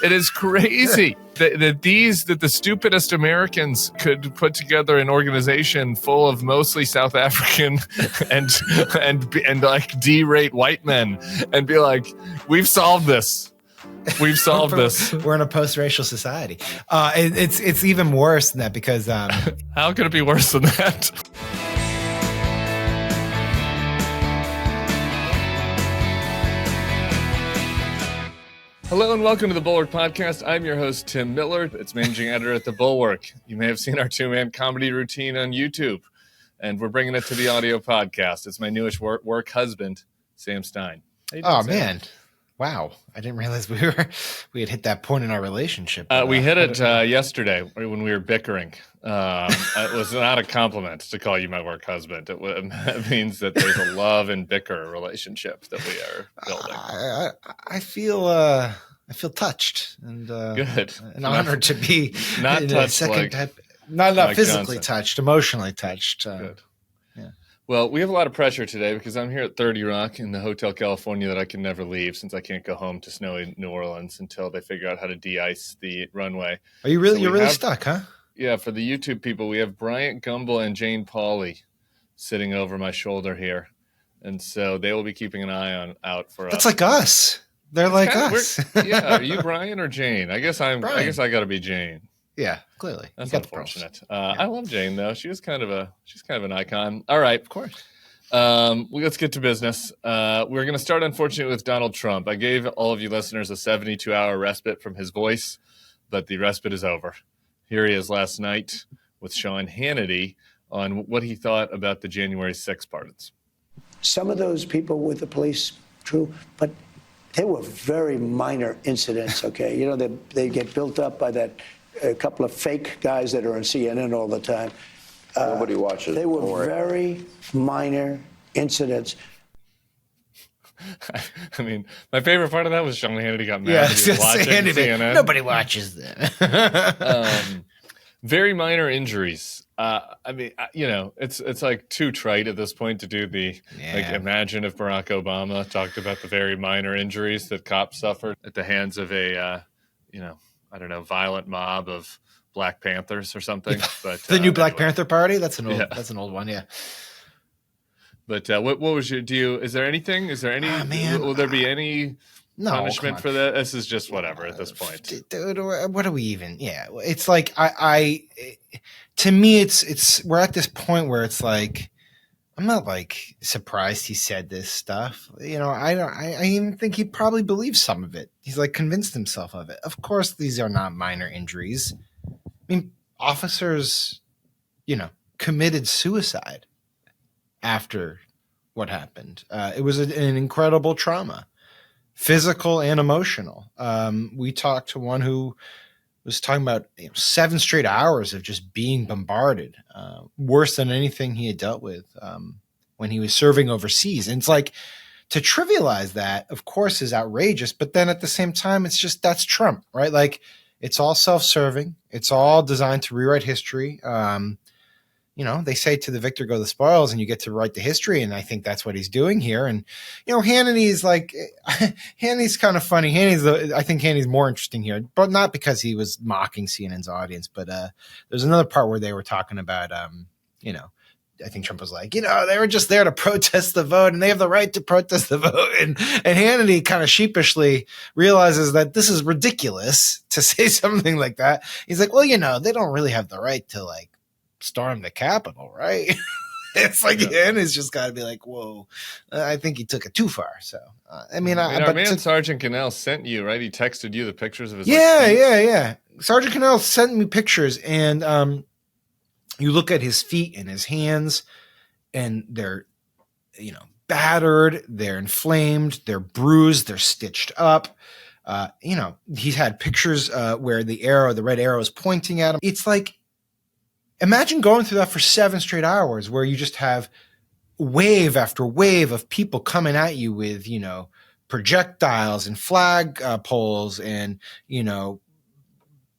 It is crazy that the stupidest Americans could put together an organization full of mostly South African and like D-rate white men and be like, we've solved this. We've solved this. We're in a post-racial society. It's even worse than that because how could it be worse than that? Hello and welcome to the Bulwark Podcast. I'm your host, Tim Miller. It's managing editor at the Bulwark. You may have seen our two-man comedy routine on YouTube, and we're bringing it to the audio podcast. It's my newest work husband, Sam Stein. Oh, Sam? Man. Wow. I didn't realize we had hit that point in our relationship. We hit it yesterday when we were bickering. It was not a compliment to call you my work husband. It means that there's a love and bicker relationship that we are building. I feel touched and good, and honored to be not touched not physically Johnson. Touched, emotionally touched. Good. Well, we have a lot of pressure today because I'm here at 30 Rock in the Hotel California that I can never leave since I can't go home to snowy New Orleans until they figure out how to de-ice the runway. Are you really? You're really stuck, huh? Yeah. For the YouTube people, we have Bryant Gumbel and Jane Pauley sitting over my shoulder here, and so they will be keeping an eye out for us. That's like us. They're like us. Yeah. Are you Brian or Jane? I guess I got to be Jane. Yeah, clearly. That's unfortunate. I love Jane though. She's kind of an icon. All right, of course. Let's get to business. We're going to start, unfortunately, with Donald Trump. I gave all of you listeners a 72-hour respite from his voice, but the respite is over. Here he is last night with Sean Hannity on what he thought about the January 6th pardons. Some of those people with the police, true, but they were very minor incidents. Okay, you know they get built up by a couple of fake guys that are on CNN all the time. Nobody watches. They were very minor incidents. I mean, my favorite part of that was Sean Hannity got mad that he was watching CNN. Nobody watches them. Very minor injuries. I mean, it's like too trite at this point to do like imagine if Barack Obama talked about the very minor injuries that cops suffered at the hands of a I don't know, violent mob of Black Panthers or something. But the new Black Panther Party. That's an old one. Yeah. But what was your? Is there anything? Is there any? Will there be any punishment for that? This is just whatever at this point. Dude, what are we even? Yeah, it's like to me, it's we're at this point where it's like I'm not like surprised he said this stuff. You know, I even think he probably believes some of it. He's like convinced himself of it. Of course, these are not minor injuries. I mean, officers, committed suicide after what happened. It was an incredible trauma, physical and emotional. We talked to one who was talking about 7 straight hours of just being bombarded, worse than anything he had dealt with when he was serving overseas. And it's like, to trivialize that, of course, is outrageous. But then at the same time, it's just, that's Trump, right? Like, it's all self-serving. It's all designed to rewrite history. They say to the victor go the spoils, and you get to write the history. And I think that's what he's doing here. And, Hannity's kind of funny. I think Hannity's more interesting here, but not because he was mocking CNN's audience. But there's another part where they were talking about, I think Trump was like, they were just there to protest the vote and they have the right to protest the vote. And Hannity kind of sheepishly realizes that this is ridiculous to say something like that. He's like, well, they don't really have the right to like storm the Capitol, right? It's like, and it's just got to be like, whoa, I think he took it too far. So, our man Sergeant Cannell sent you, right? He texted you the pictures of his. Yeah. Sergeant Cannell sent me pictures, and you look at his feet and his hands, and they're, battered, they're inflamed, they're bruised, they're stitched up. He's had pictures where the red arrow is pointing at him. It's like, imagine going through that for 7 straight hours where you just have wave after wave of people coming at you with, projectiles and flag poles and,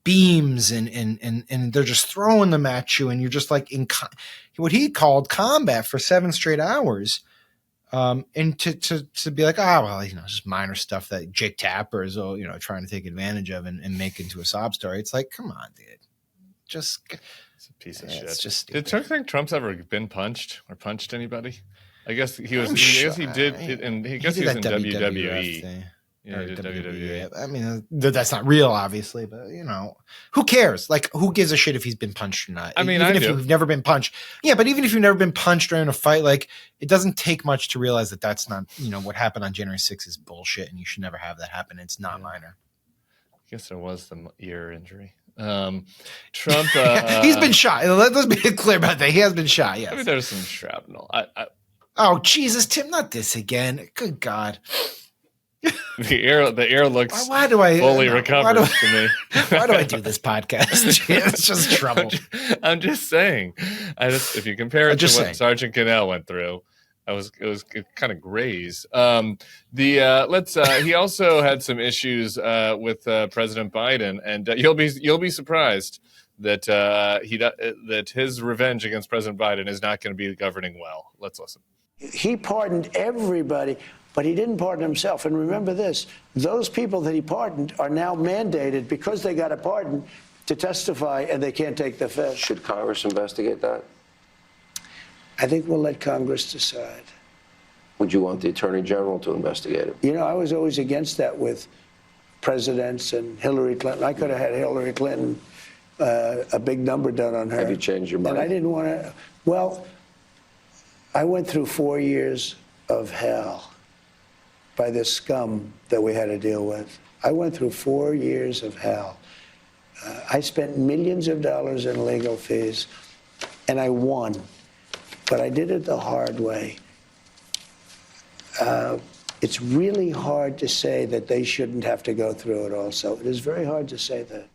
beams and they're just throwing them at you. And you're just like in what he called combat for 7 straight hours. And to be like, well, just minor stuff that Jake Tapper is, trying to take advantage of and make into a sob story. It's like, come on, dude. It's a piece of shit. It's just stupid. Did you think Trump's ever been punched or punched anybody? I guess he was. I guess he did, and he was in WWE. Yeah, he did WWE. I mean, that's not real, obviously, but who cares? Like, who gives a shit if he's been punched or not? I mean, even if you've never been punched, but even if you've never been punched during a fight, like, it doesn't take much to realize that that's not, what happened on January 6th is bullshit, and you should never have that happen. It's not minor. I guess there was the ear injury. Trump, he's been shot. Let's be clear about that. He has been shot. Yes. I mean, there's some shrapnel. Oh Jesus, Tim! Not this again. Good God. The ear looks why do I fully recovered to me. Why do I do this podcast? It's just trouble. I'm just saying. If you compare it to what Sergeant Cannell went through, it was kind of graze. He also had some issues with President Biden, and you'll be surprised that that his revenge against President Biden is not going to be governing well. Let's listen. He pardoned everybody, but he didn't pardon himself. And remember this, those people that he pardoned are now mandated, because they got a pardon, to testify, and they can't take the fifth. Should Congress investigate that? I think we'll let Congress decide. Would you want the Attorney General to investigate it? I was always against that with presidents and Hillary Clinton. I could have had Hillary Clinton a big number done on her. Have you changed your mind? And I didn't want to. Well, I went through 4 years of hell by this scum that we had to deal with. I went through 4 years of hell. I spent millions of dollars in legal fees, and I won. But I did it the hard way. It's really hard to say that they shouldn't have to go through it also. It is very hard to say that.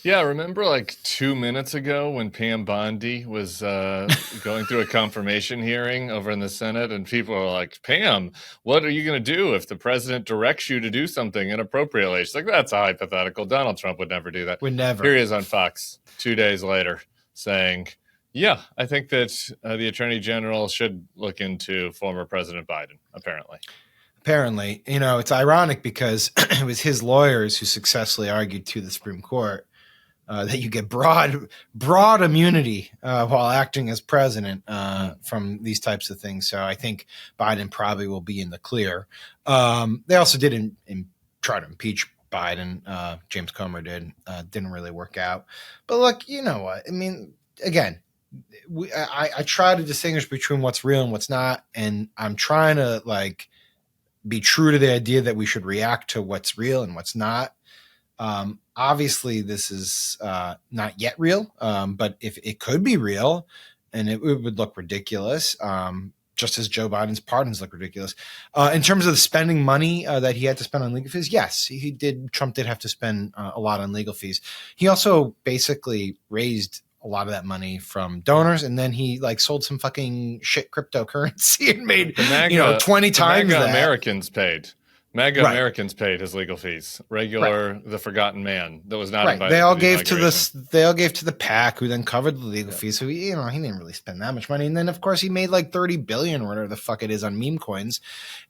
Yeah, remember like 2 minutes ago when Pam Bondi was going through a confirmation hearing over in the Senate, and people were like, Pam, what are you going to do if the president directs you to do something inappropriately? She's like, that's a hypothetical. Donald Trump would never do that. Would never. Here he is on Fox 2 days later saying, yeah, I think that the Attorney General should look into former President Biden, apparently. Apparently. It's ironic because it was his lawyers who successfully argued to the Supreme Court that you get broad immunity while acting as president from these types of things. So I think Biden probably will be in the clear. They also did try to impeach Biden. James Comer did. Didn't really work out. But look, you know what? I mean, again, I try to distinguish between what's real and what's not. And I'm trying to be true to the idea that we should react to what's real and what's not. Obviously, this is not yet real, but if it could be real, and it would look ridiculous, just as Joe Biden's pardons look ridiculous. In terms of the spending money that he had to spend on legal fees, yes, he did. Trump did have to spend a lot on legal fees. He also basically raised a lot of that money from donors, and then he sold some fucking shit cryptocurrency and made 20 times that. Americans paid his legal fees. The forgotten man that was not invited. They all gave to the PAC, who then covered the legal fees. So he didn't really spend that much money. And then of course he made $30 billion or whatever the fuck it is on meme coins.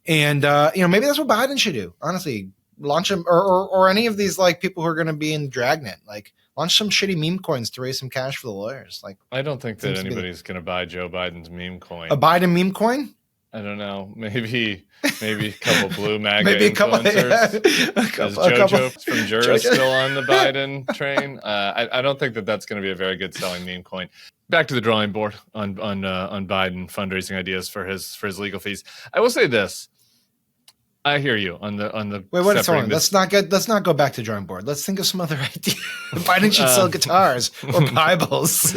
And maybe that's what Biden should do. Honestly, launch him or any of these people who are going to be in the dragnet. Launch some shitty meme coins to raise some cash for the lawyers. I don't think that anybody's going to buy Joe Biden's meme coin. A Biden meme coin? I don't know. Maybe a couple blue MAGA influencers. Is JoJo from Jura still on the Biden train? I don't think that's going to be a very good selling meme coin. Back to the drawing board on Biden fundraising ideas for his legal fees. I will say this. I hear you on the. Wait, what is on? Let's not go back to drawing board. Let's think of some other idea. Biden should sell guitars or Bibles.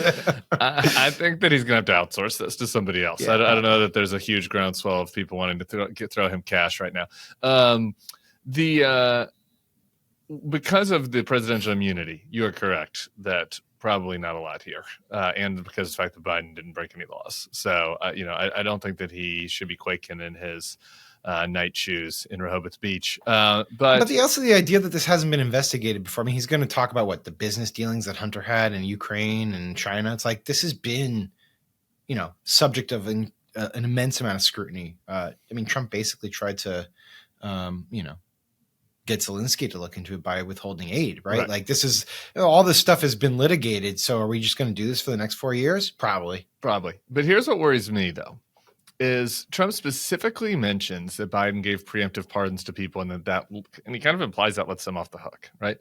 I think that he's going to have to outsource this to somebody else. Yeah. I don't know that there's a huge groundswell of people wanting to throw him cash right now. Because of the presidential immunity, you are correct that probably not a lot here, and because of the fact that Biden didn't break any laws. So I don't think that he should be quaking in his night shoes in Rehoboth Beach. But the idea that this hasn't been investigated before. I mean, he's going to talk about the business dealings that Hunter had in Ukraine and China. It's this has been, subject of an immense amount of scrutiny. I mean, Trump basically tried to, get Zelensky to look into it by withholding aid, right? Like this is all this stuff has been litigated. So are we just going to do this for the next 4 years? Probably. But here's what worries me, though, is Trump specifically mentions that Biden gave preemptive pardons to people, and and he kind of implies that lets them off the hook, right?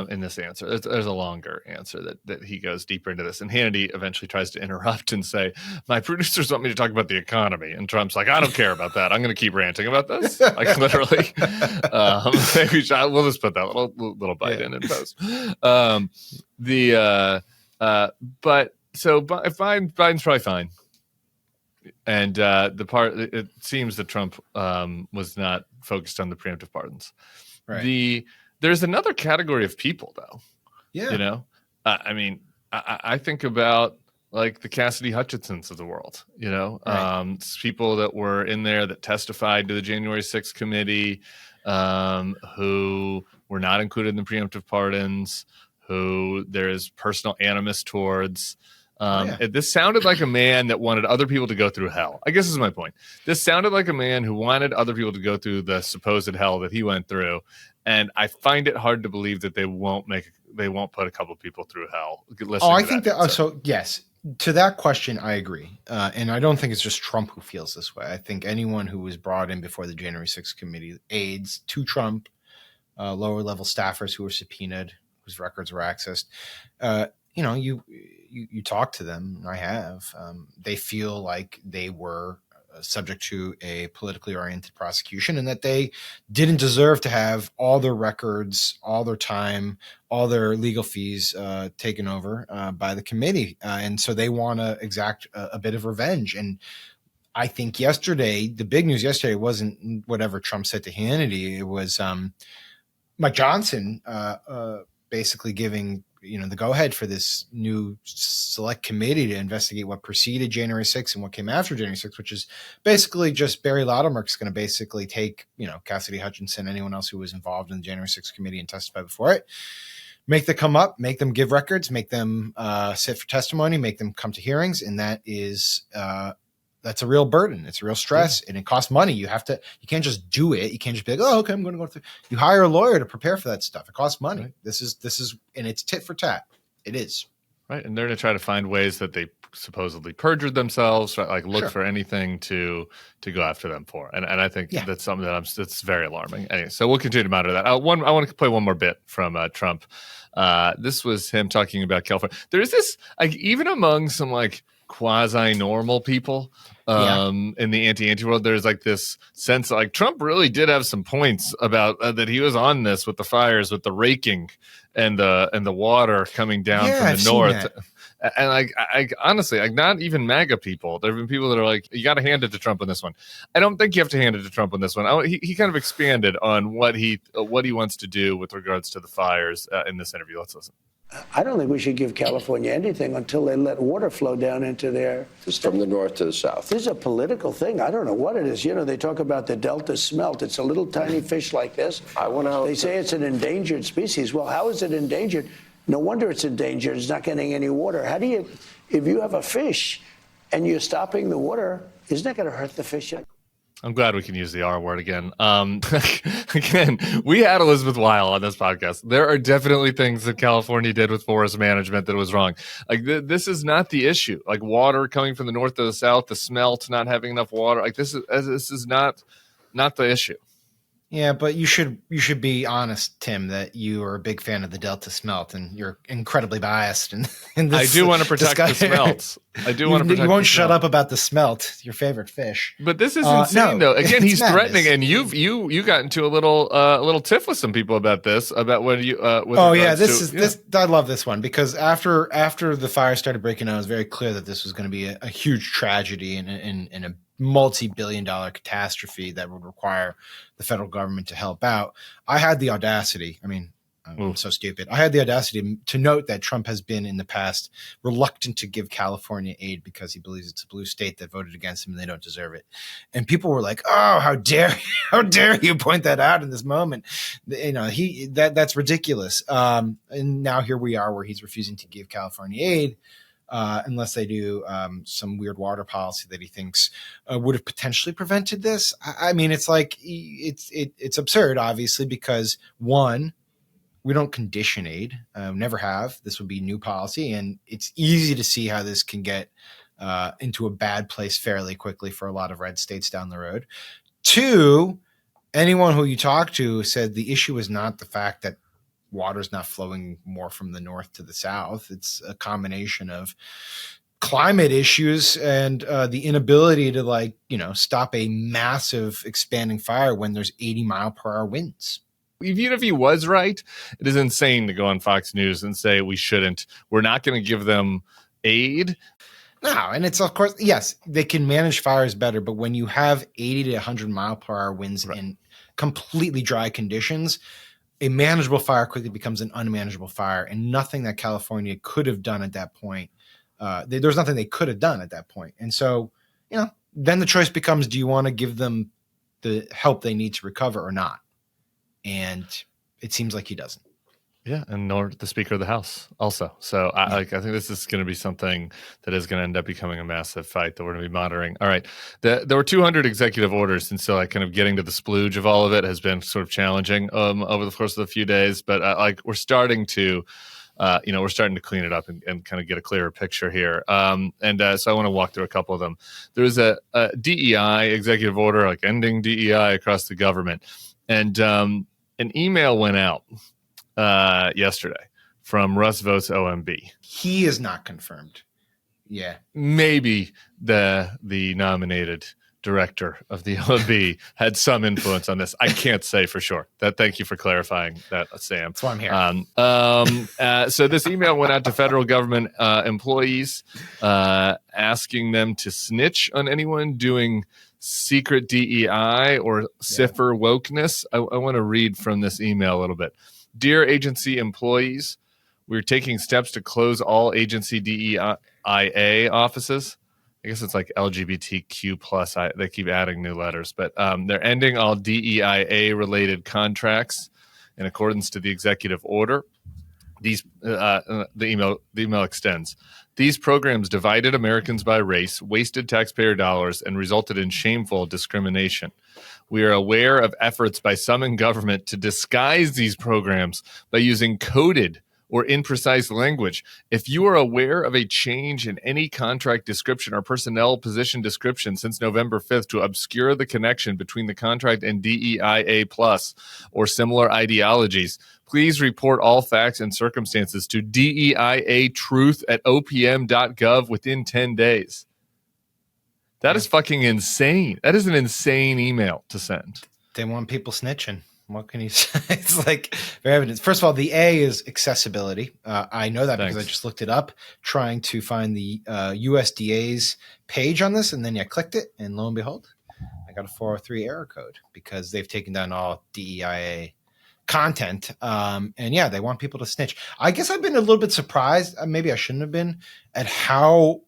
In this answer, there's a longer answer that he goes deeper into this, and Hannity eventually tries to interrupt and say, "My producers want me to talk about the economy," and Trump's like, "I don't care about that. I'm going to keep ranting about this." Like literally, maybe we'll just put that little bite in and post. But so Biden's probably fine. And it seems that Trump was not focused on the preemptive pardons. Right. There's another category of people, though. Yeah. I mean, I think about like the Cassidy Hutchinsons of the world. Right. People that were in there that testified to the January 6th committee, who were not included in the preemptive pardons, who there is personal animus towards. This sounded like a man that wanted other people to go through hell. I guess is my point. This sounded like a man who wanted other people to go through the supposed hell that he went through, and I find it hard to believe that they won't put a couple of people through hell. I think that. So yes, to that question, I agree, and I don't think it's just Trump who feels this way. I think anyone who was brought in before the January 6th committee, aides to Trump, lower level staffers who were subpoenaed, whose records were accessed. You talk to them, I have. They feel like they were subject to a politically oriented prosecution and that they didn't deserve to have all their records, all their time, all their legal fees taken over by the committee. And so they want to exact a bit of revenge. And I think yesterday, the big news yesterday wasn't whatever Trump said to Hannity. It was Mike Johnson basically giving the go-ahead for this new select committee to investigate what preceded January 6th and what came after January 6th, which is basically just Barry Loudermilk's going to basically take, Cassidy Hutchinson, anyone else who was involved in the January 6th committee and testify before it, make them come up, make them give records, make them sit for testimony, make them come to hearings. And that is, that's a real burden. It's a real stress and it costs money. You can't just do it. You can't just be like, oh, okay, I'm going to go through. You hire a lawyer to prepare for that stuff. It costs money. Right. This is, and it's tit for tat. It is. Right. And they're going to try to find ways that they supposedly perjured themselves, right? Like look for anything to go after them for. And I think that's something that's very alarming. Anyway, so we'll continue to monitor that. I want to play one more bit from Trump. This was him talking about California. There's this, like, even among some like quasi-normal people in the anti world, there's like this sense like Trump really did have some points about that he was on this with the fires, with the raking and the water coming down from the north. And I honestly, like, not even MAGA people. There have been people that are like, you got to hand it to Trump on this one. I don't think you have to hand it to Trump on this one. He kind of expanded on what he wants to do with regards to the fires in this interview. Let's listen. I don't think we should give California anything until they let water flow down into their... From the north to the south. This is a political thing. I don't know what it is. They talk about the Delta smelt. It's a little tiny fish like this. They say it's an endangered species. Well, how is it endangered? No wonder it's endangered. It's not getting any water. How do you... If you have a fish and you're stopping the water, isn't that going to hurt the fish? I'm glad we can use the R word again. Again, we had Elizabeth Weil on this podcast. There are definitely things that California did with forest management that was wrong. Like this is not the issue. Like water coming from the north to the south, the smelt, not having enough water. Like this is not the issue. Yeah, but you should be honest, Tim, that you are a big fan of the Delta smelt, and you're incredibly biased in this. I do want to protect the smelt. I do want to protect. You won't shut up about the smelt, your favorite fish. But this is insane, though. Again, he's threatening, and you got into a little tiff with some people about this, about what you. This. I love this one because after the fire started breaking out, it was very clear that this was going to be a huge tragedy and a multi-billion-dollar catastrophe that would require the federal government to help out. I had the audacity. I mean, I'm so stupid. I had the audacity to note that Trump has been in the past reluctant to give California aid because he believes it's a blue state that voted against him and they don't deserve it. And people were like, "Oh, how dare you point that out in this moment?" That's ridiculous. And now here we are, where he's refusing to give California aid. unless they do some weird water policy that he thinks would have potentially prevented this. I mean, it's like it's absurd, obviously, because one, we don't condition aid, never have. This would be new policy, and it's easy to see how this can get into a bad place fairly quickly for a lot of red states down the road. Two, anyone who you talk to said the issue is not the fact that water is not flowing more from the north to the south. It's a combination of climate issues and the inability to stop a massive expanding fire when there's 80-mile-per-hour winds. Even if he was right, it is insane to go on Fox News and say we're not going to give them aid. No, and it's, of course, yes, they can manage fires better, but when you have 80 to 100-mile-per-hour winds in completely dry conditions, a manageable fire quickly becomes an unmanageable fire, and nothing that California could have done at that point. There's nothing they could have done at that point. And so, then the choice becomes, do you want to give them the help they need to recover or not? And it seems like he doesn't. Yeah, and nor the Speaker of the House also. So I think this is going to be something that is going to end up becoming a massive fight that we're going to be monitoring. All right, there were 200 executive orders, and so kind of getting to the splooge of all of it has been sort of challenging over the course of the few days. But we're starting to, we're starting to clean it up and kind of get a clearer picture here. So I want to walk through a couple of them. There was a DEI executive order, like ending DEI across the government, and an email went out yesterday from Russ Vote's OMB. He is not confirmed. Yeah. Maybe the nominated director of the OMB had some influence on this. I can't say for sure. Thank you for clarifying that, Sam. That's why I'm here. So this email went out to federal government employees asking them to snitch on anyone doing secret DEI or cipher wokeness. I want to read from this email a little bit. Dear agency employees, we're taking steps to close all agency DEIA offices. I guess it's like LGBTQ plus. They keep adding new letters, but they're ending all DEIA related contracts in accordance to the executive order. The email extends. These programs divided Americans by race, wasted taxpayer dollars, and resulted in shameful discrimination. We are aware of efforts by some in government to disguise these programs by using coded or imprecise language. If you are aware of a change in any contract description or personnel position description since November 5th to obscure the connection between the contract and DEIA plus or similar ideologies, please report all facts and circumstances to DEIA-truth@opm.gov within 10 days. That is fucking insane. That is an insane email to send. They want people snitching. What can you say? It's like very evident. First of all, the A is accessibility. I know that because I just looked it up, trying to find the USDA's page on this, and then I clicked it, and lo and behold, I got a 403 error code because they've taken down all DEIA content. And yeah, they want people to snitch. I guess I've been a little bit surprised. Maybe I shouldn't have been at how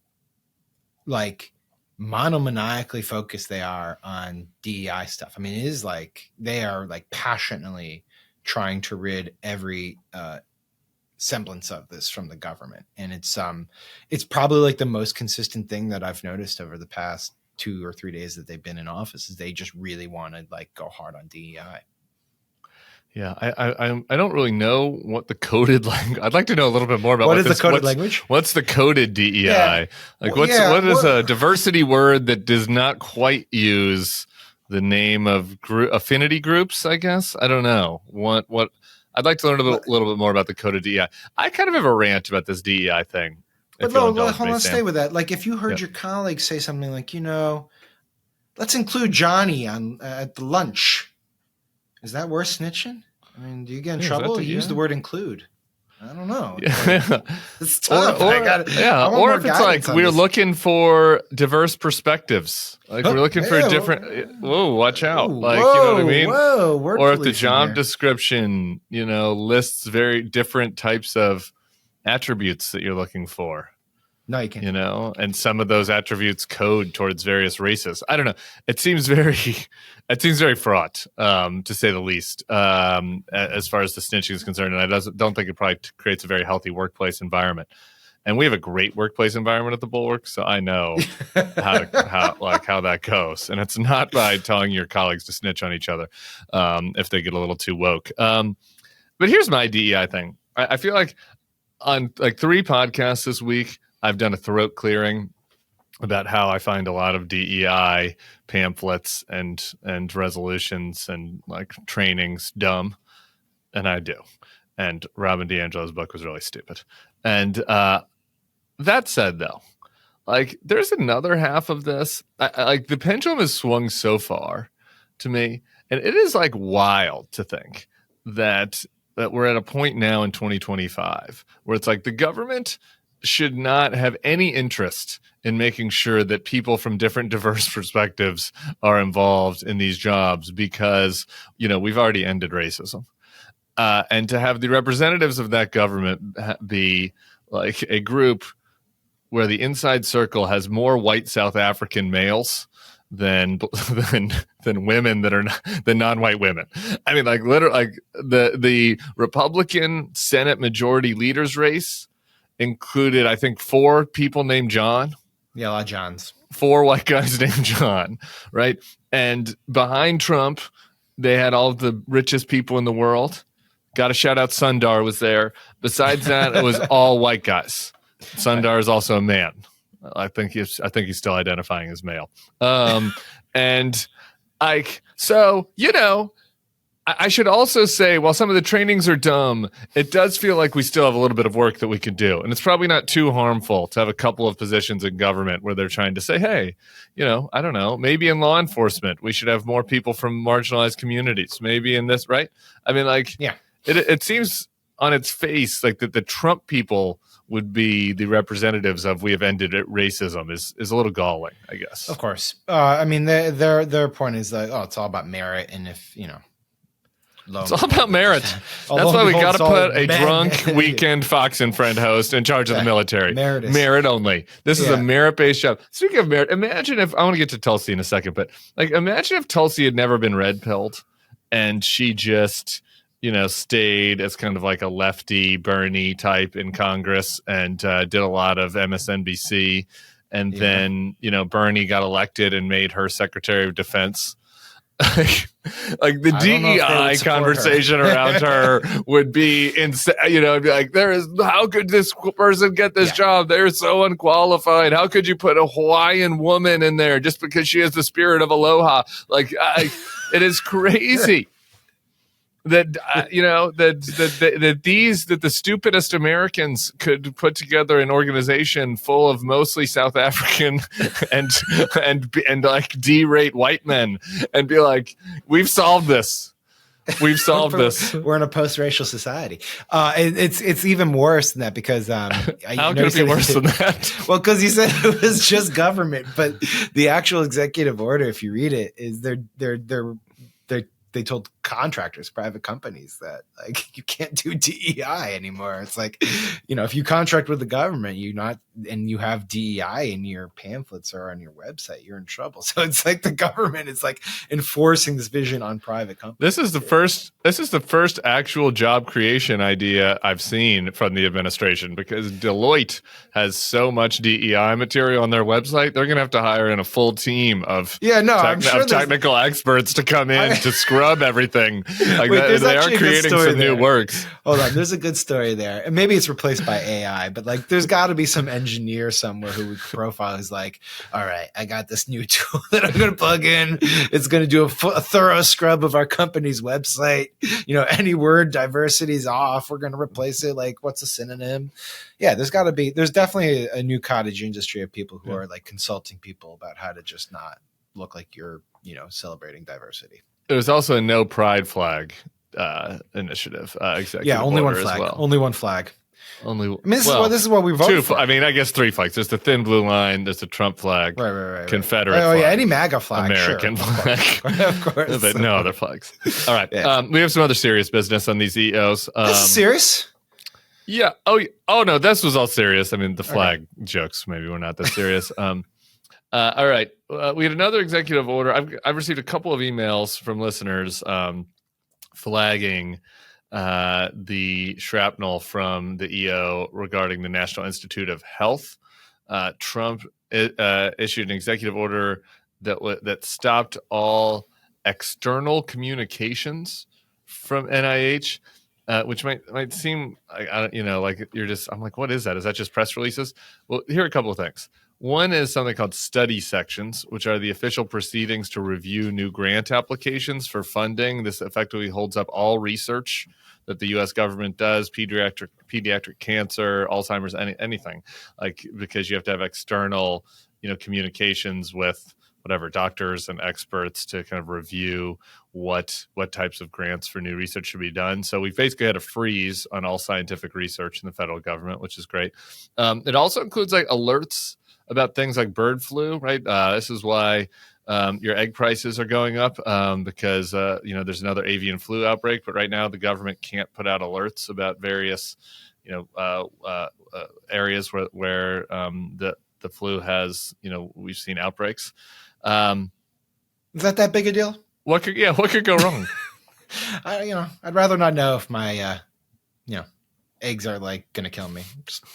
monomaniacally focused they are on DEI stuff. I mean, it is like they are passionately trying to rid every semblance of this from the government. And it's probably the most consistent thing that I've noticed over the past 2 or 3 days that they've been in office is they just really want to go hard on DEI. Yeah, I don't really know what the coded language. I'd like to know a little bit more about what is the coded language. What's the coded DEI? Yeah. What is a diversity word that does not quite use the name of affinity groups? I guess I don't know what. I'd like to learn a little bit more about the coded DEI. I kind of have a rant about this DEI thing. But hold on, stay with that. If you heard your colleague say something like, let's include Johnny at the lunch. Is that worth snitching? I mean, do you get in trouble? Use the word include. I don't know. It's tough. Or if it's we're looking for diverse perspectives. We're looking for a different. Whoa, watch out! You know what I mean? Whoa, or if the job description, lists very different types of attributes that you're looking for. No, you can't. And some of those attributes code towards various races. I don't know. It seems very fraught, to say the least, as far as the snitching is concerned. And I don't think it probably creates a very healthy workplace environment. And we have a great workplace environment at the Bulwark, so I know how that goes. And it's not by telling your colleagues to snitch on each other if they get a little too woke. But here's my DEI thing. I feel like on like 3 podcasts this week, I've done a throat clearing about how I find a lot of DEI pamphlets and resolutions and like trainings dumb, and I do. And Robin DiAngelo's book was really stupid. And that said, though, like there's another half of this. Like the pendulum has swung so far to me, and it is like wild to think that we're at a point now in 2025 where it's like the government should not have any interest in making sure that people from different diverse perspectives are involved in these jobs because, we've already ended racism. And to have the representatives of that government be like a group where the inside circle has more white South African males than women that are than non-white women. I mean, like literally, like the Republican Senate Majority Leaders race included, I think, 4 people named John. Yeah, a lot of Johns. 4 white guys named John, right? And behind Trump, they had all of the richest people in the world. Got to shout out Sundar was there. Besides that, it was all white guys. Sundar is also a man. I think he's still identifying as male. And like, so, I should also say, while some of the trainings are dumb, it does feel like we still have a little bit of work that we could do. And it's probably not too harmful to have a couple of positions in government where they're trying to say, hey, I don't know, maybe in law enforcement, we should have more people from marginalized communities. Maybe in this, right? I mean, like, yeah, it seems on its face like that the Trump people would be the representatives of we have ended racism is a little galling, I guess. Of course. I mean, their point is like, it's all about merit. And if, it's all about merit. That's why we got to put a drunk weekend Fox and Friend host in charge of the military. Merit only. This is a merit-based job. Speaking of merit, imagine if, I want to get to Tulsi in a second, but like imagine if Tulsi had never been red-pilled and she just, stayed as kind of like a lefty Bernie type in Congress and did a lot of MSNBC. And then, Bernie got elected and made her Secretary of Defense. Like the DEI conversation around her would be insane. It'd be like, how could this person get this job? They're so unqualified. How could you put a Hawaiian woman in there just because she has the spirit of aloha? Like, it is crazy. That that the stupidest Americans could put together an organization full of mostly South African and like D-rate white men and be like, we've solved this. We've solved this. We're in a post-racial society. It's even worse than that because how could it be worse than that? Well, because you said it was just government, but the actual executive order, if you read it, is they told contractors, private companies that like you can't do DEI anymore. It's like, if you contract with the government, and you have DEI in your pamphlets or on your website, you're in trouble. So it's like the government is like enforcing this vision on private companies. This is the first actual job creation idea I've seen from the administration because Deloitte has so much DEI material on their website. They're going to have to hire in a full team of technical experts to come in to scrub everything. Like they are creating some new works. Hold on, there's a good story there, and maybe it's replaced by AI, but like there's got to be some engineer somewhere who would profile is like, all right, I got this new tool that I'm going to plug in. It's going to do a thorough scrub of our company's website. Any word diversity is off. We're going to replace it. Like, what's a synonym? Yeah, there's definitely a new cottage industry of people who are like consulting people about how to just not look like you're, celebrating diversity. There's also a no pride flag initiative. Executive only one order flag. As well. Only one flag. This is what we voted for. I mean, I guess 3 flags. There's the thin blue line. There's the Trump flag. Right. Confederate flag. Oh, yeah, any MAGA flag. American flag. Of course. But no other flags. All right. Yeah. We have some other serious business on these EOs. This is serious? Yeah. Oh, no, this was all serious. I mean, the flag jokes maybe were not that serious. All right. We had another executive order. I've received a couple of emails from listeners flagging the shrapnel from the EO regarding the National Institute of Health. Trump issued an executive order that stopped all external communications from NIH, which might seem like, like you're just, I'm like, what is that? Is that just press releases? Well, here are a couple of things. One is something called study sections, which are the official proceedings to review new grant applications for funding. This effectively holds up all research that the U.S. government does, pediatric cancer, Alzheimer's, anything, like, because you have to have external, communications with whatever doctors and experts to kind of review what types of grants for new research should be done. So we've basically had a freeze on all scientific research in the federal government, which is great. It also includes like alerts about things like bird flu, right? This is why your egg prices are going up because there's another avian flu outbreak. But right now, the government can't put out alerts about various areas where the flu has we've seen outbreaks. Is that big a deal? What could go wrong? I'd rather not know if my eggs are like gonna kill me. Just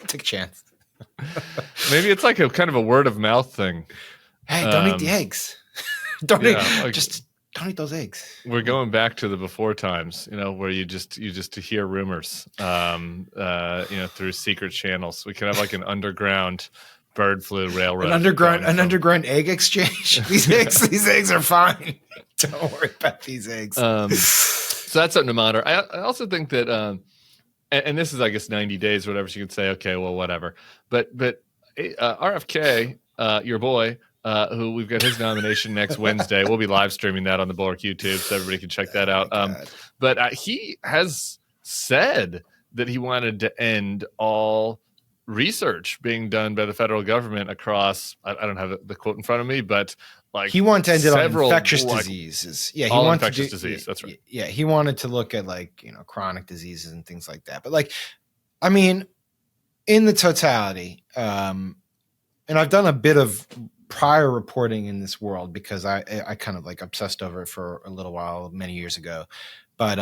take a chance. Maybe it's like a kind of a word of mouth thing. Hey, don't eat the eggs. Don't eat those eggs. We're going back to the before times, where you just to hear rumors, through secret channels. We could have like an underground bird flu railroad. An underground egg exchange. These eggs are fine. Don't worry about these eggs. So that's something to monitor. I also think that. And this is, I guess, 90 days, whatever. So you could say, okay, well, whatever. But RFK, your boy, who we've got his nomination next Wednesday. We'll be live streaming that on the Bulwark YouTube, so everybody can check that out. But he has said that he wanted to end all research being done by the federal government across. I don't have the quote in front of me, but like he wanted to end it on infectious diseases. Yeah, he wanted infectious disease. That's right. Yeah, he wanted to look at like chronic diseases and things like that. But like, I mean, in the totality, and I've done a bit of prior reporting in this world because I kind of like obsessed over it for a little while many years ago. But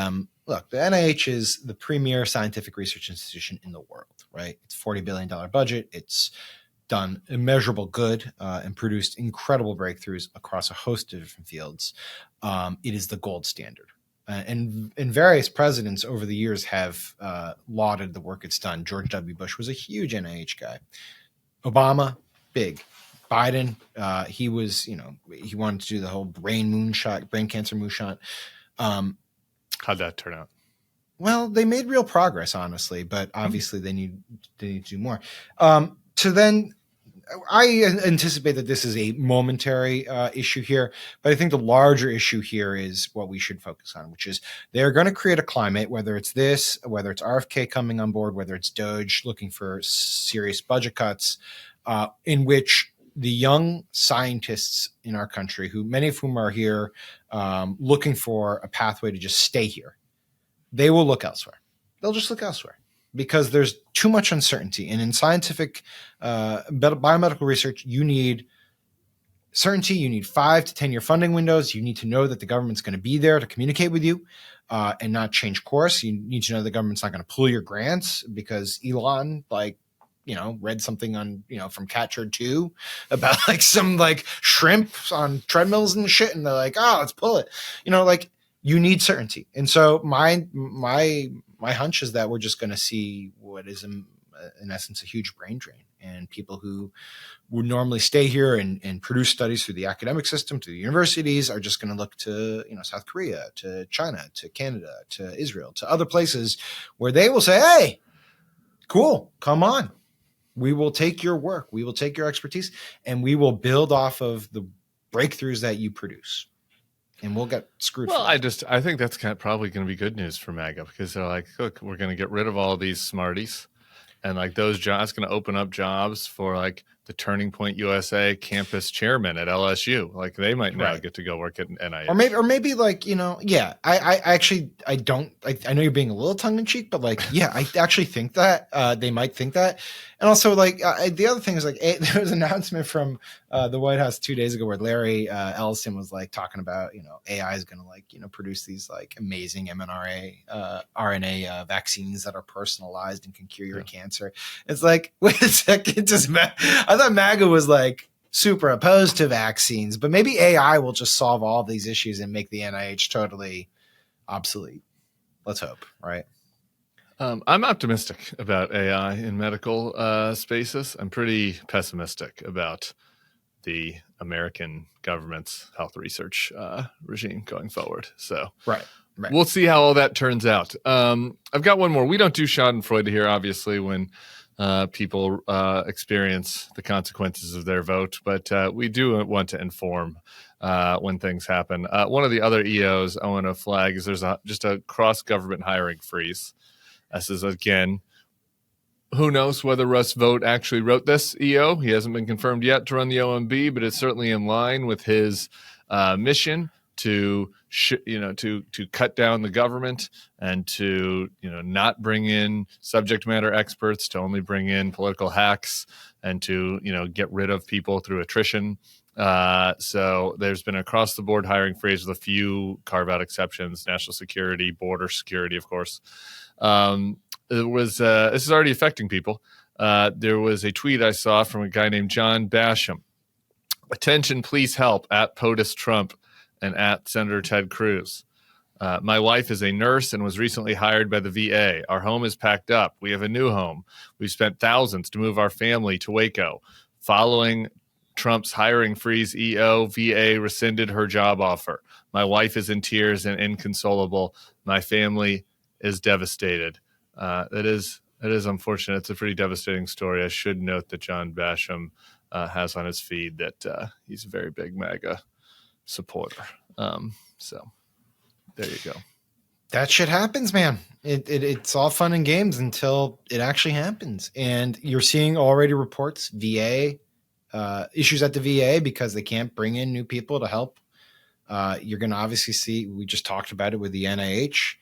look, the NIH is the premier scientific research institution in the world, right? It's $40 billion budget. It's done immeasurable good and produced incredible breakthroughs across a host of different fields. It is the gold standard. And various presidents over the years have lauded the work it's done. George W. Bush was a huge NIH guy. Obama, big. Biden, he was, he wanted to do the whole brain cancer moonshot. How'd that turn out? Well, they made real progress, honestly, but obviously they need to do more. I anticipate that this is a momentary issue here, but I think the larger issue here is what we should focus on, which is they're going to create a climate, whether it's this, whether it's RFK coming on board, whether it's Doge looking for serious budget cuts, in which the young scientists in our country, who many of whom are here looking for a pathway to just stay here, they will look elsewhere. They'll just look elsewhere. Because there's too much uncertainty. And in scientific biomedical research, you need certainty. You need 5 to 10 year funding windows. You need to know that the government's going to be there to communicate with you and not change course. You need to know the government's not going to pull your grants because Elon, read something on, from Catcher 2 about some shrimp on treadmills and shit. And they're like, oh, let's pull it. You need certainty. And so my hunch is that we're just going to see what is in essence a huge brain drain, and people who would normally stay here and produce studies through the academic system, to the universities, are just going to look to South Korea, to China, to Canada, to Israel, to other places where they will say, hey, cool, come on. We will take your work. We will take your expertise, and we will build off of the breakthroughs that you produce. And we'll get screwed. Well, I think that's probably going to be good news for MAGA, because they're like, look, we're going to get rid of all these smarties, and those jobs going to open up jobs for the Turning Point USA campus chairman at LSU. They might now get to go work at NIH, or maybe yeah. I know you're being a little tongue in cheek, but yeah, I actually think that they might think that. And also the other thing is there was an announcement from the White House 2 days ago, where Larry Ellison was like talking about, AI is going to produce these like amazing RNA vaccines that are personalized and can cure your cancer. It's like, wait a second, I thought MAGA was like super opposed to vaccines, but maybe AI will just solve all these issues and make the NIH totally obsolete. Let's hope, right? I'm optimistic about AI in medical spaces. I'm pretty pessimistic about the American government's health research regime going forward. So right. We'll see how all that turns out. I've got one more. We don't do Schadenfreude here, obviously, when people experience the consequences of their vote, but we do want to inform when things happen. One of the other EOs I want to flag is there's just a cross-government hiring freeze. This is, again, who knows whether Russ Vought actually wrote this EO. He hasn't been confirmed yet to run the OMB, but it's certainly in line with his mission to cut down the government and to not bring in subject matter experts, to only bring in political hacks, and to get rid of people through attrition. So there's been across the board hiring freeze with a few carve out exceptions: national security, border security, of course. This is already affecting people. There was a tweet I saw from a guy named John Basham. Attention, please help, at POTUS Trump and at Senator Ted Cruz. My wife is a nurse and was recently hired by the VA. Our home is packed up. We have a new home. We've spent thousands to move our family to Waco. Following Trump's hiring freeze, EO, VA rescinded her job offer. My wife is in tears and inconsolable. My family is devastated. It is unfortunate. It's a pretty devastating story. I should note that John Basham has on his feed that he's a very big MAGA supporter. So there you go. That shit happens, man. It's all fun and games until it actually happens. And you're seeing already reports, VA, issues at the VA because they can't bring in new people to help. You're going to obviously see, we just talked about it with the NIH.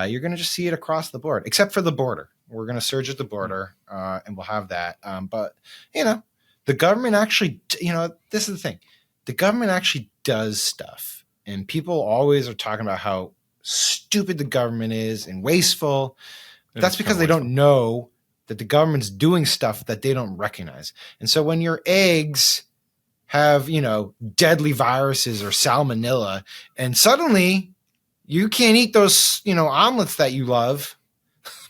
You're going to just see it across the board, except for the border. We're going to surge at the border, and we'll have that. But, the government actually, this is the thing. The government actually does stuff. And people always are talking about how stupid the government is and wasteful. That's because they don't know that the government's doing stuff that they don't recognize. And so when your eggs have, deadly viruses or salmonella, and suddenly you can't eat those, omelets that you love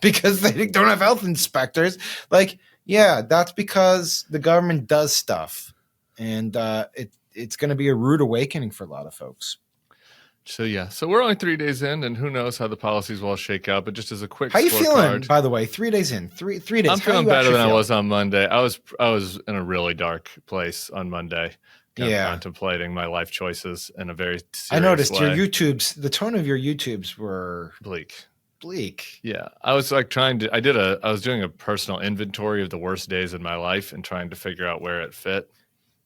because they don't have health inspectors. Like, yeah, that's because the government does stuff. And it's going to be a rude awakening for a lot of folks. So we're only 3 days in, and who knows how the policies will all shake out. But just as a quick, how you feeling? By the way, 3 days in, three days. I'm feeling better than I was on Monday. I was in a really dark place on Monday, contemplating my life choices in a very serious I noticed way. Your YouTubes. The tone of your YouTubes were bleak. Yeah, I was like I was doing a personal inventory of the worst days in my life and trying to figure out where it fit.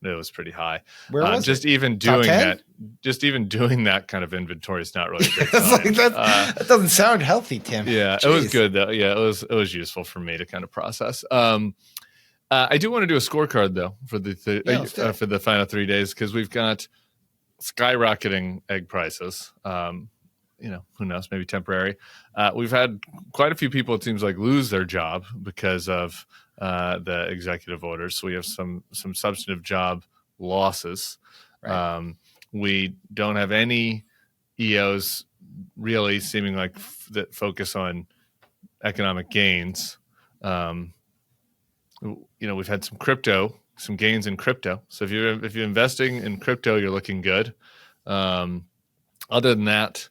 It was pretty high. Where was just it? even doing that? Just even doing that kind of inventory is not really a good sign. That doesn't sound healthy, Tim. Yeah, Jeez. It was good though. Yeah, it was useful for me to kind of process. I do want to do a scorecard though for the final 3 days because we've got skyrocketing egg prices. Who knows? Maybe temporary. We've had quite a few people, it seems like, lose their job because of the executive orders. So we have some substantive job losses. Right. We don't have any EOs really seeming like that focus on economic gains. We've had some gains in crypto. So if you're investing in crypto, you're looking good. Other than that,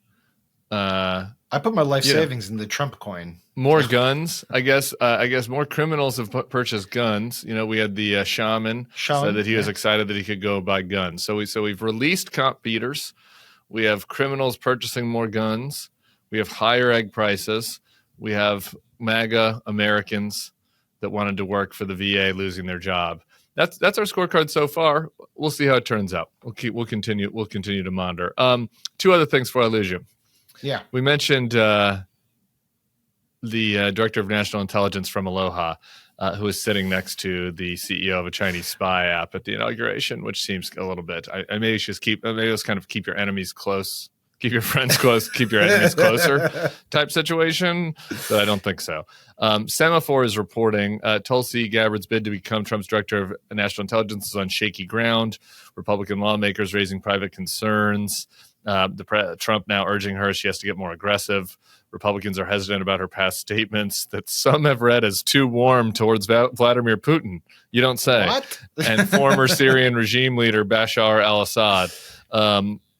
I put my life savings in the Trump coin. More guns, I guess. More criminals have purchased guns. We had the shaman said that he was excited that he could go buy guns. So we've released comp beaters. We have criminals purchasing more guns. We have higher egg prices. We have MAGA Americans that wanted to work for the VA losing their job. That's our scorecard so far. We'll see how it turns out. We'll continue to monitor. Two other things before I lose you. Yeah, we mentioned the director of national intelligence from Aloha, who was sitting next to the CEO of a Chinese spy app at the inauguration, which seems a little bit. I maybe just keep your enemies close, keep your friends close, keep your enemies closer type situation. But I don't think so. Semaphore is reporting Tulsi Gabbard's bid to become Trump's director of national intelligence is on shaky ground. Republican lawmakers raising private concerns. Trump now urging her she has to get more aggressive. Republicans are hesitant about her past statements that some have read as too warm towards Vladimir Putin. You don't say. What? And former Syrian regime leader Bashar al-Assad.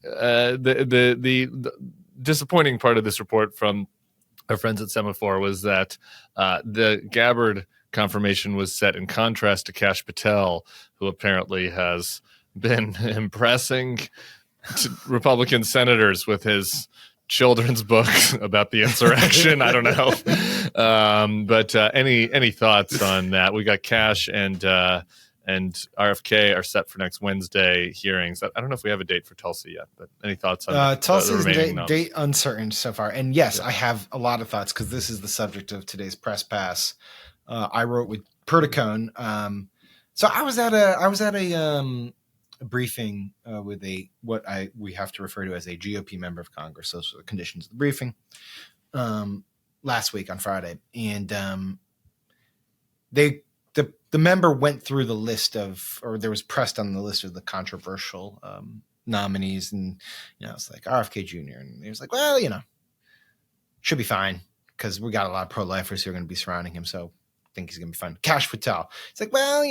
The disappointing part of this report from our friends at Semaphore was that the Gabbard confirmation was set in contrast to Kash Patel, who apparently has been impressing Republican senators with his children's book about the insurrection. I don't know. But any thoughts on that? We got Kash and RFK are set for next Wednesday hearings. I don't know if we have a date for Tulsi yet, but any thoughts on Tulsi's date uncertain so far. And yes, I have a lot of thoughts because this is the subject of today's press pass. I wrote with Perticone. So I was at a briefing with we have to refer to as a GOP member of Congress. Those are the conditions of the briefing last week on Friday. And the member went through the list there was pressed on the list of the controversial nominees. And, it's like RFK Jr. And he was like, well, should be fine because we got a lot of pro-lifers who are going to be surrounding him. So I think he's going to be fine. Kash Patel. It's like, well,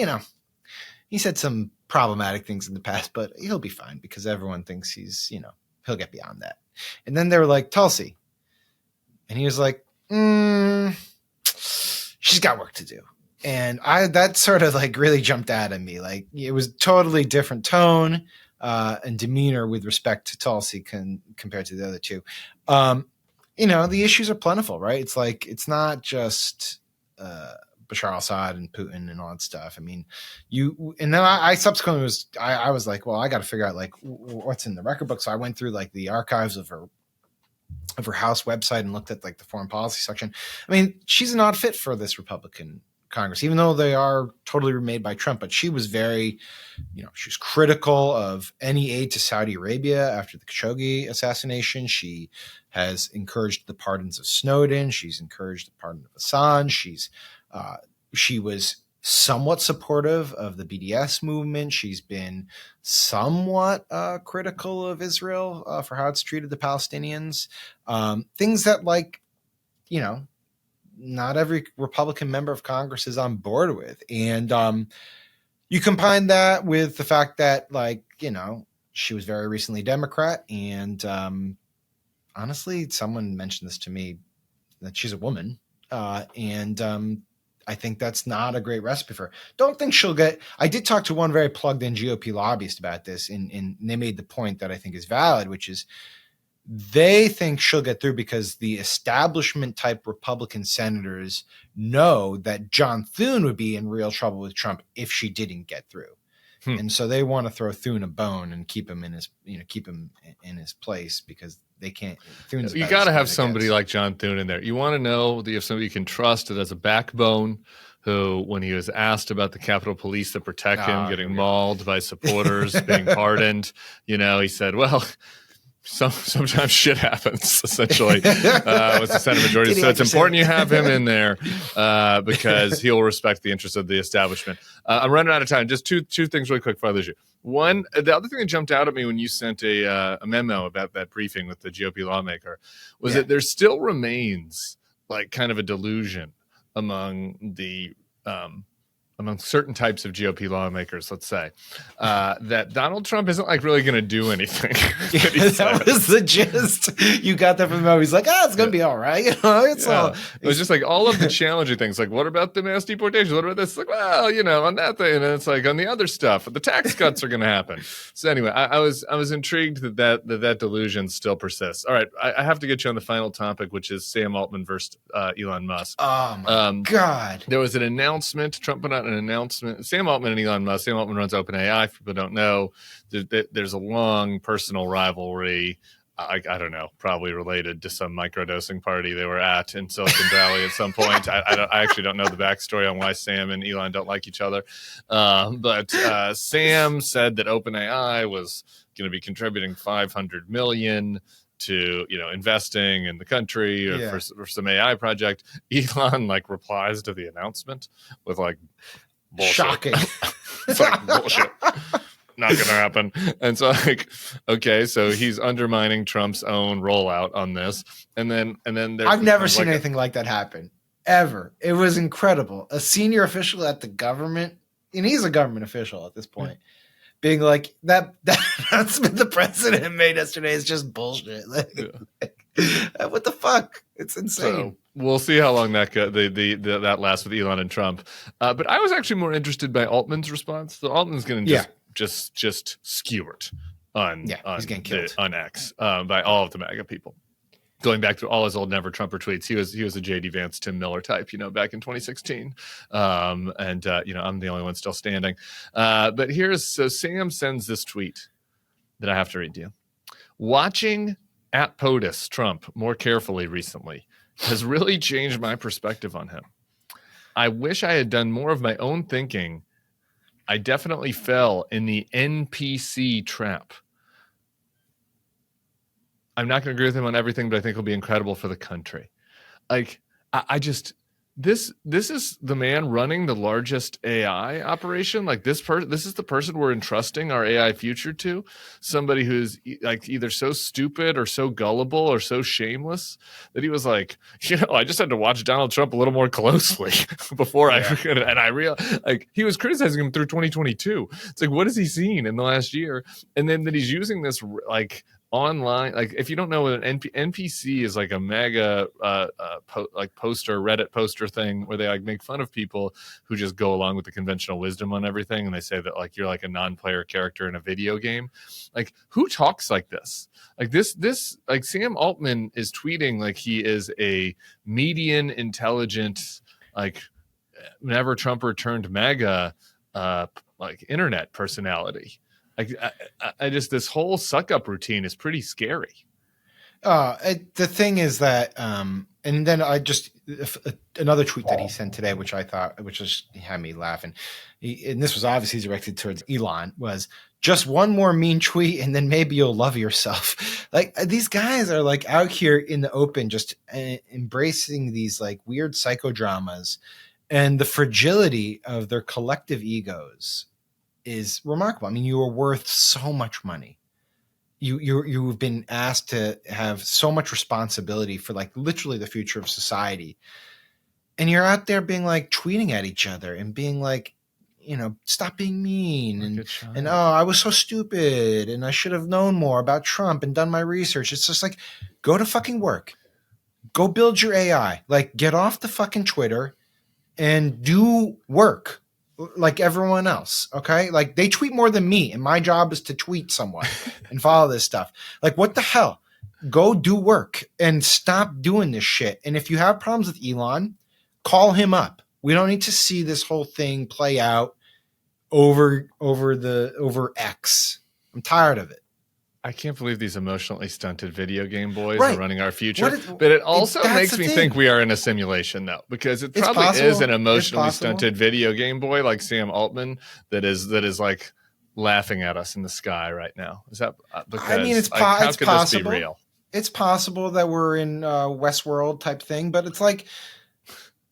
he said some problematic things in the past, but he'll be fine because everyone thinks he's, he'll get beyond that. And then they were like, Tulsi. And he was like, she's got work to do. And that sort of like really jumped out at me. Like it was totally different tone and demeanor with respect to Tulsi compared to the other two. The issues are plentiful, right? It's like, it's not just Bashar al-Assad and Putin and all that stuff. I mean, and then I subsequently was like, well, I got to figure out like what's in the record book. So I went through like the archives of her House website and looked at like the foreign policy section. I mean, she's an odd fit for this Republican Congress, even though they are totally remade by Trump. But she was very, she was critical of any aid to Saudi Arabia after the Khashoggi assassination. She has encouraged the pardons of Snowden. She's encouraged the pardon of Assange. She was somewhat supportive of the BDS movement. She's been somewhat critical of Israel for how it's treated the Palestinians. Things that not every Republican member of Congress is on board with. And you combine that with the fact that she was very recently Democrat. And honestly, someone mentioned this to me that she's a woman. I think that's not a great recipe for her. Don't think she'll get. I did talk to one very plugged in GOP lobbyist about this, and they made the point that I think is valid, which is they think she'll get through because the establishment type Republican senators know that John Thune would be in real trouble with Trump if she didn't get through. And so they want to throw Thune a bone and keep him in his place because they can't. You got to have somebody like John Thune in there. You want to know that you have somebody you can trust that has a backbone, who, when he was asked about the Capitol Police that protect him getting mauled by supporters, being pardoned, he said, well, sometimes shit happens, essentially, with the Senate majority. So it's important you have him in there because he'll respect the interests of the establishment. I'm running out of time. Just two things really quick for the issue. One, the other thing that jumped out at me when you sent a memo about that briefing with the GOP lawmaker was that there still remains like kind of a delusion among among certain types of GOP lawmakers, let's say, that Donald Trump isn't like really going to do anything. That was the gist. You got that from the movie. He's like, it's going to be all right. It was just like all of the challenging things. Like, what about the mass deportations? What about this? Like, well, on that thing. And it's like on the other stuff, the tax cuts are going to happen. So anyway, I was intrigued that delusion still persists. All right. I have to get you on the final topic, which is Sam Altman versus Elon Musk. Oh my God. There was an announcement. Trump put out an announcement. Sam Altman and Elon Musk. Sam Altman runs OpenAI. If people don't know, there's a long personal rivalry. I don't know, probably related to some microdosing party they were at in Silicon Valley at some point. I actually don't know the backstory on why Sam and Elon don't like each other. But Sam said that OpenAI was going to be contributing $500 million to, investing in the country for some AI project. Elon replies to the announcement with bullshit. Shocking. It's bullshit. Not gonna happen. And so okay, so he's undermining Trump's own rollout on this, and then I've never seen anything like that happen ever. It was incredible. A senior official at the government, and he's a government official at this point, being like, that announcement the president made yesterday is just bullshit. What the fuck? It's insane. So we'll see how long that that lasts with Elon and Trump. But I was actually more interested by Altman's response. So Altman's going to just skewered he's getting killed on X by all of the MAGA people. Going back to all his old Never Trumper tweets, he was a J.D. Vance, Tim Miller type, back in 2016. I'm the only one still standing. But Sam sends this tweet that I have to read to you. Watching at POTUS Trump more carefully recently has really changed my perspective on him. I wish I had done more of my own thinking. I definitely fell in the NPC trap. I'm not going to agree with him on everything, but I think it'll be incredible for the country. This is the man running the largest AI operation. This is the person we're entrusting our AI future to. Somebody who's either so stupid or so gullible or so shameless that he was I just had to watch Donald Trump a little more closely before and I realized he was criticizing him through 2022. It's what has he seen in the last year? And then that he's using this online, if you don't know what an NPC is, a mega poster, Reddit poster thing where they make fun of people who just go along with the conventional wisdom on everything, and they say that you're a non-player character in a video game. Who talks like this? This Sam Altman is tweeting he is a median intelligent Never Trumper turned MAGA internet personality. I just, this whole suck up routine is pretty scary. The thing is that, and then another tweet that he sent today, which had me laughing. And this was obviously directed towards Elon, was just one more mean tweet and then maybe you'll love yourself. These guys are out here in the open, just embracing these weird psychodramas, and the fragility of their collective egos is remarkable. I mean, you are worth so much money. You've been asked to have so much responsibility for literally the future of society, and you're out there being tweeting at each other and being stop being mean and oh, I was so stupid and I should have known more about Trump and done my research. It's just go to fucking work, go build your AI, get off the fucking Twitter and do work. Everyone else, okay? They tweet more than me, and my job is to tweet someone and follow this stuff. What the hell? Go do work and stop doing this shit. And if you have problems with Elon, call him up. We don't need to see this whole thing play out over X. I'm tired of it. I can't believe these emotionally stunted video game boys are running our future. But it also makes me think we are in a simulation, though, because it probably is an emotionally stunted video game boy like Sam Altman that is laughing at us in the sky right now. Is that because? I mean, it's how could possible. This be real? It's possible that we're in Westworld type thing, but it's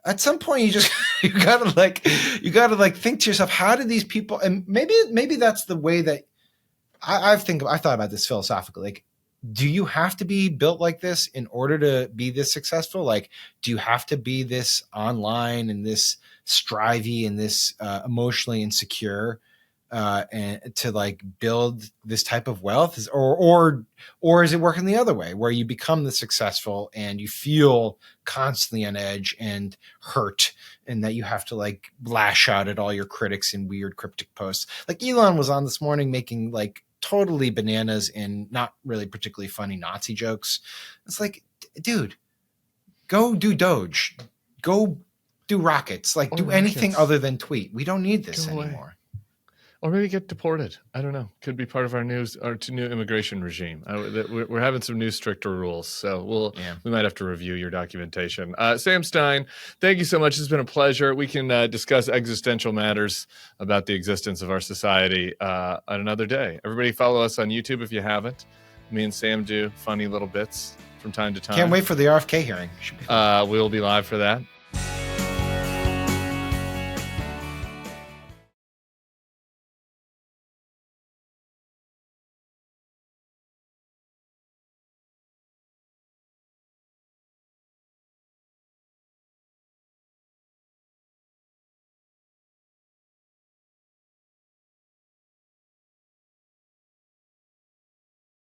at some point you gotta think to yourself, how did these people? And maybe that's the way that. I thought about this philosophically. Do you have to be built like this in order to be this successful? Do you have to be this online and this strivey and this emotionally insecure and to build this type of wealth? Or is it working the other way, where you become the successful and you feel constantly on edge and hurt, and that you have to lash out at all your critics in weird cryptic posts? Elon was on this morning making totally bananas and not really particularly funny Nazi jokes. It's dude, go do Doge, go do rockets, do anything other than tweet. We don't need this anymore. Or maybe get deported. I don't know. Could be part of our new immigration regime. We're having some new stricter rules, so we might have to review your documentation. Sam Stein, thank you so much. It's been a pleasure. We can discuss existential matters about the existence of our society on another day. Everybody follow us on YouTube if you haven't. Me and Sam do funny little bits from time to time. Can't wait for the RFK hearing. We'll be live for that.